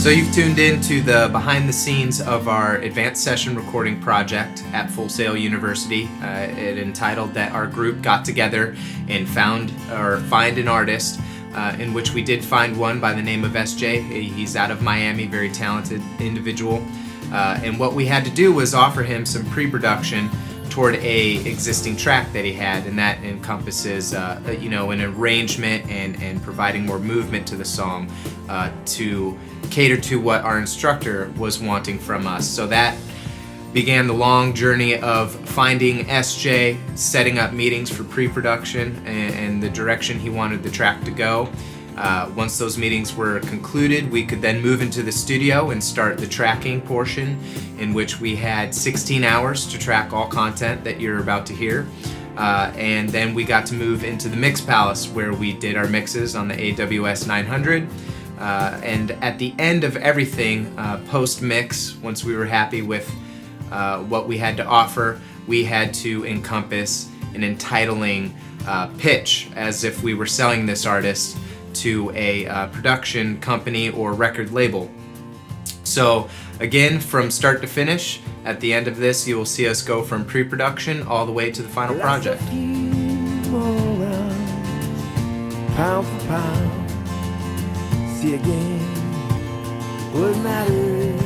So you've tuned in to the behind the scenes of our advanced session recording project at Full Sail University. It entitled that our group got together and find an artist, in which we did find one by the name of SJ. He's out of Miami, very talented individual. And what we had to do was offer him some pre-production toward a existing track that he had, and that encompasses an arrangement and providing more movement to the song to cater to what our instructor was wanting from us. So that began the long journey of finding SJ, setting up meetings for pre-production and the direction he wanted the track to go. Once those meetings were concluded, we could then move into the studio and start the tracking portion, in which we had 16 hours to track all content that you're about to hear. And then we got to move into the Mix Palace, where we did our mixes on the AWS 900. And at the end of everything, post-mix, once we were happy with what we had to offer, we had to encompass an entitling pitch, as if we were selling this artist to a production company or record label. So again, from start to finish, at the end of this, you will see us go from pre-production all the way to the final project. Pound for pound, see again what matters.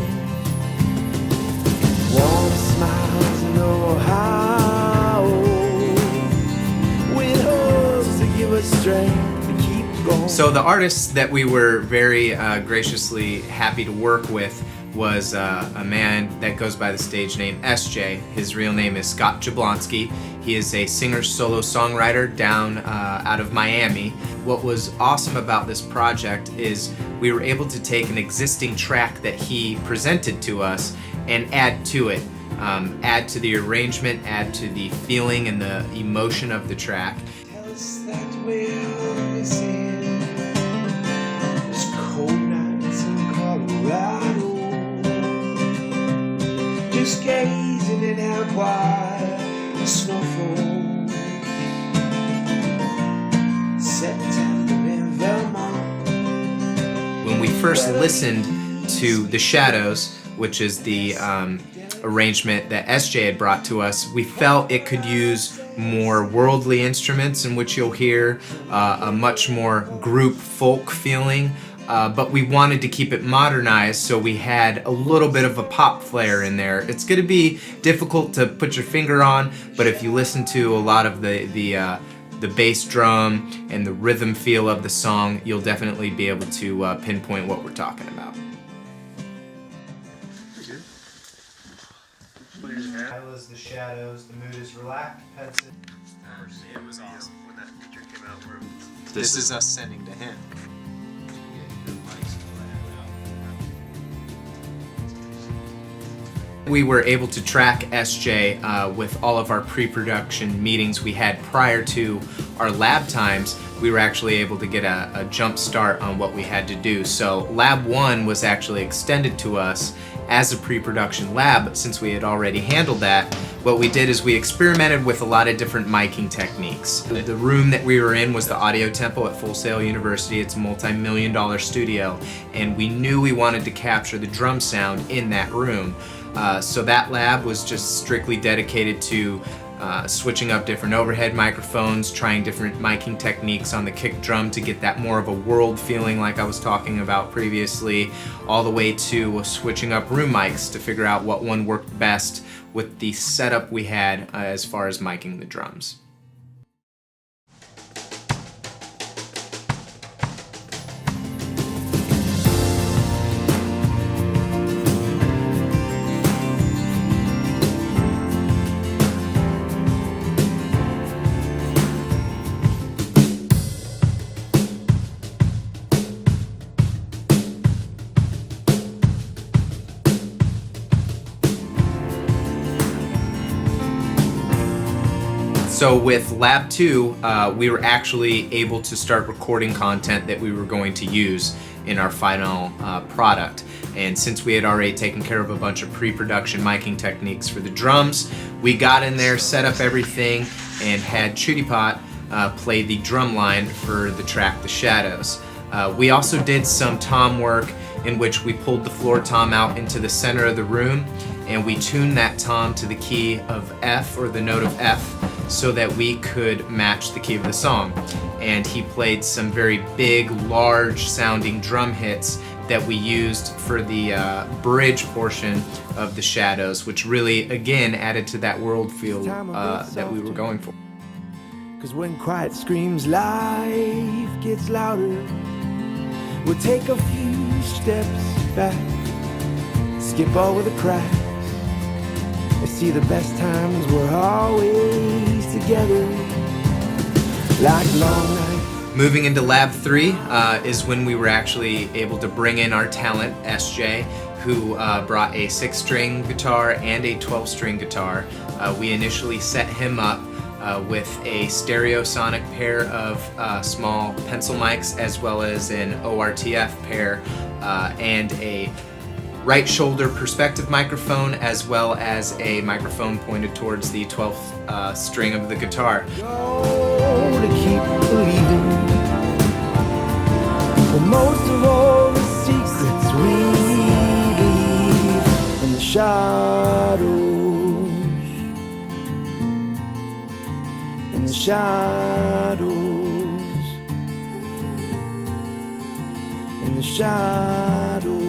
Warm smiles and know how, with hugs to give us strength to keep going. So the artist that we were very graciously happy to work with was a man that goes by the stage name SJ. His real name is Scott Jablonski. He is a singer-solo-songwriter down out of Miami. What was awesome about this project is we were able to take an existing track that he presented to us and add to it. Add to the arrangement, add to the feeling and the emotion of the track. Tell us that we're missing those cold nights in Colorado, just gazing at how quiet the snowfall. September in Vermont. When we first listened to The Shadows, which is the arrangement that SJ had brought to us, we felt it could use more worldly instruments, in which you'll hear a much more group folk feeling. But we wanted to keep it modernized, so we had a little bit of a pop flair in there. It's going to be difficult to put your finger on, but if you listen to a lot of the bass drum and the rhythm feel of the song, you'll definitely be able to pinpoint what we're talking about. Is the shadows, the mood is relaxed, pensive. It was awesome when that feature came out. This is us sending to him. We were able to track SJ with all of our pre-production meetings we had prior to our lab times. We were actually able to get a jump start on what we had to do. So Lab 1 was actually extended to us as a pre-production lab, since we had already handled that. What we did is we experimented with a lot of different miking techniques. The room that we were in was the Audio Temple at Full Sail University. It's a multi-million-dollar studio, and we knew we wanted to capture the drum sound in that room. So that lab was just strictly dedicated to switching up different overhead microphones, trying different miking techniques on the kick drum to get that more of a world feeling like I was talking about previously, all the way to switching up room mics to figure out what one worked best with the setup we had as far as miking the drums. So with Lab 2, we were actually able to start recording content that we were going to use in our final product. And since we had already taken care of a bunch of pre-production miking techniques for the drums, we got in there, set up everything, and had Chutipat play the drum line for the track The Shadows. We also did some tom work in which we pulled the floor tom out into the center of the room and we tuned that tom to the key of F, or the note of F, so that we could match the key of the song. And he played some very big, large sounding drum hits that we used for the bridge portion of The Shadows, which really, again, added to that world feel that we were going for. 'Cause when quiet screams, life gets louder. We'll take a few steps back, skip over the cracks, and see the best times we're always together, like long nights. Moving into Lab 3 is when we were actually able to bring in our talent, SJ, who brought a 6-string guitar and a 12-string guitar. We initially set him up with a stereosonic pair of small pencil mics, as well as an ORTF pair and a right shoulder perspective microphone, as well as a microphone pointed towards the 12th string of the guitar. Oh, to keep believing, but most of all the secrets we leave in the shadows. In the shadows, in the shadows.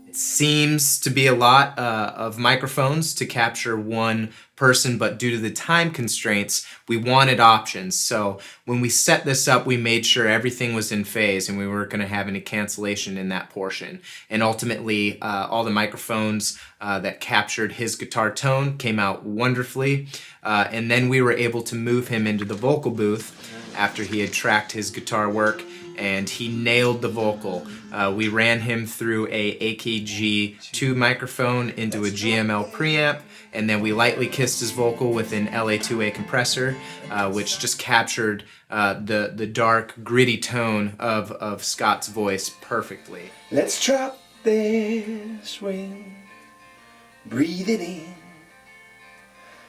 It seems to be a lot of microphones to capture one person, but due to the time constraints, we wanted options. So when we set this up, we made sure everything was in phase and we weren't going to have any cancellation in that portion. And ultimately, all the microphones that captured his guitar tone came out wonderfully. And then we were able to move him into the vocal booth after he had tracked his guitar work, and he nailed the vocal. We ran him through a AKG2 microphone into a GML preamp, and then we lightly kissed his vocal with an LA2A compressor, which just captured the dark, gritty tone of Scott's voice perfectly. Let's trap this wind, breathe it in,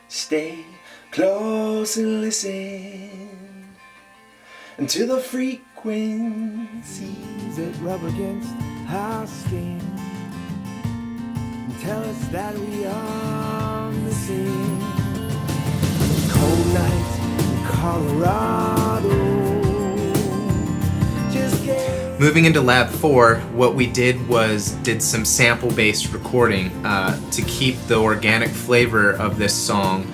stay close and listen, and to the frequencies that rub against our skin, and tell us that we are missing. Cold nights in Colorado. Just get Moving into Lab 4, what we did some sample-based recording to keep the organic flavor of this song.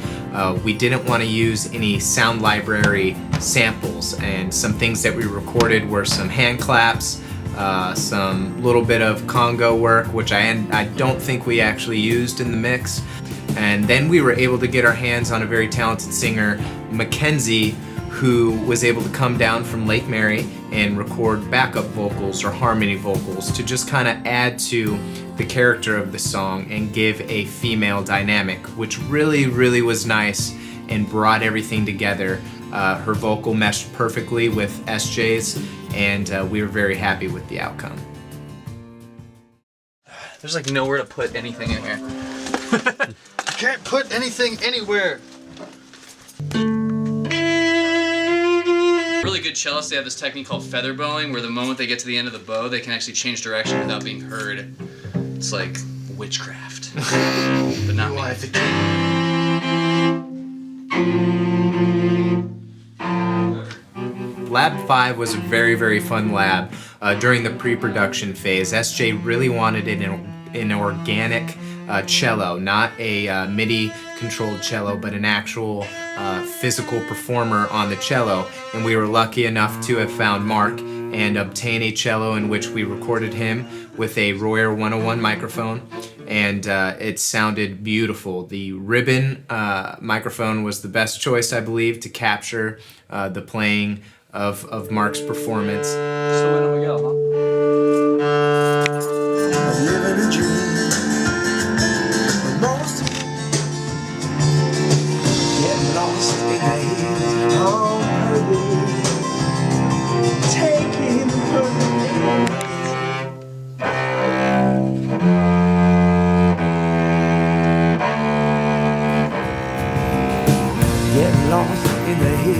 We didn't want to use any sound library samples, and some things that we recorded were some hand claps, some little bit of Congo work, which I don't think we actually used in the mix. And then we were able to get our hands on a very talented singer, Mackenzie, who was able to come down from Lake Mary and record backup vocals or harmony vocals to just kind of add to the character of the song and give a female dynamic, which really, really was nice and brought everything together. Her vocal meshed perfectly with SJ's, and we were very happy with the outcome. There's like nowhere to put anything in here. You can't put anything anywhere. Really good cellists, they have this technique called feather bowing, where the moment they get to the end of the bow, they can actually change direction without being heard. It's like witchcraft, but not me. Lab 5 was a very, very fun lab. During the pre-production phase, SJ really wanted an organic cello, not a MIDI-controlled cello, but an actual physical performer on the cello. And we were lucky enough to have found Mark and obtain a cello in which we recorded him with a Royer 101 microphone, and it sounded beautiful. The ribbon microphone was the best choice, I believe, to capture the playing of Mark's performance. So when do we go, huh? I'm living a dream. But most of get lost in the hills on purpose, taking purpose. Get lost in the hills.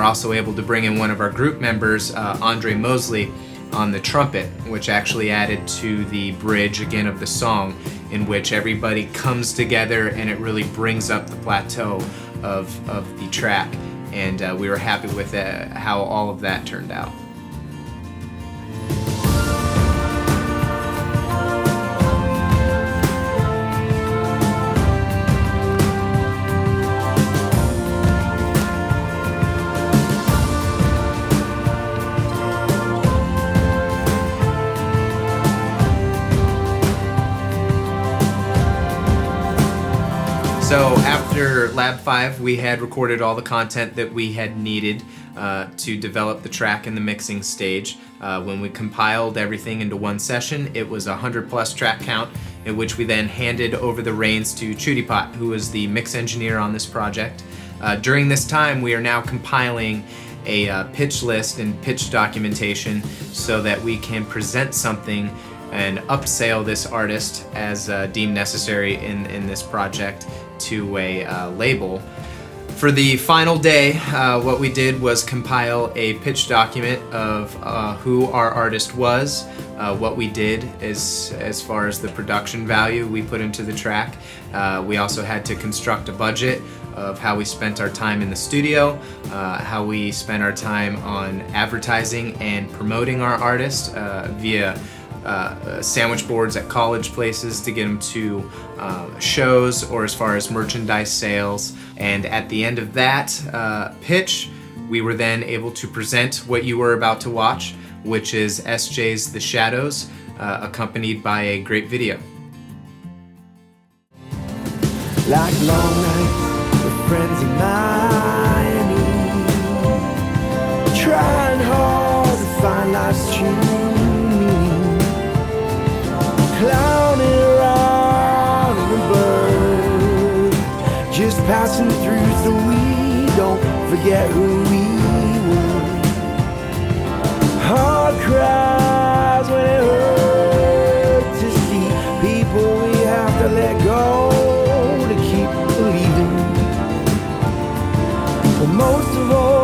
also able to bring in one of our group members, Andre Moseley, on the trumpet, which actually added to the bridge again of the song, in which everybody comes together and it really brings up the plateau of the track. And we were happy with how all of that turned out. So after Lab 5, we had recorded all the content that we had needed to develop the track and the mixing stage. When we compiled everything into one session, it was a 100+ track count, in which we then handed over the reins to Chutipat, who was the mix engineer on this project. During this time, we are now compiling a pitch list and pitch documentation so that we can present something and upsell this artist as deemed necessary in this project to a label. For the final day, what we did was compile a pitch document of who our artist was, what we did as far as the production value we put into the track. We also had to construct a budget of how we spent our time in the studio, how we spent our time on advertising and promoting our artist via sandwich boards at college places to get them to shows, or as far as merchandise sales. And at the end of that pitch, we were then able to present what you were about to watch, which is SJ's The Shadows, accompanied by a great video. Like long nights with friends in Miami, trying hard to find life's true meaning, clowning around in a bird, just passing through so we don't forget who we were. Heart cries when it hurts to see people we have to let go to keep believing. But most of all,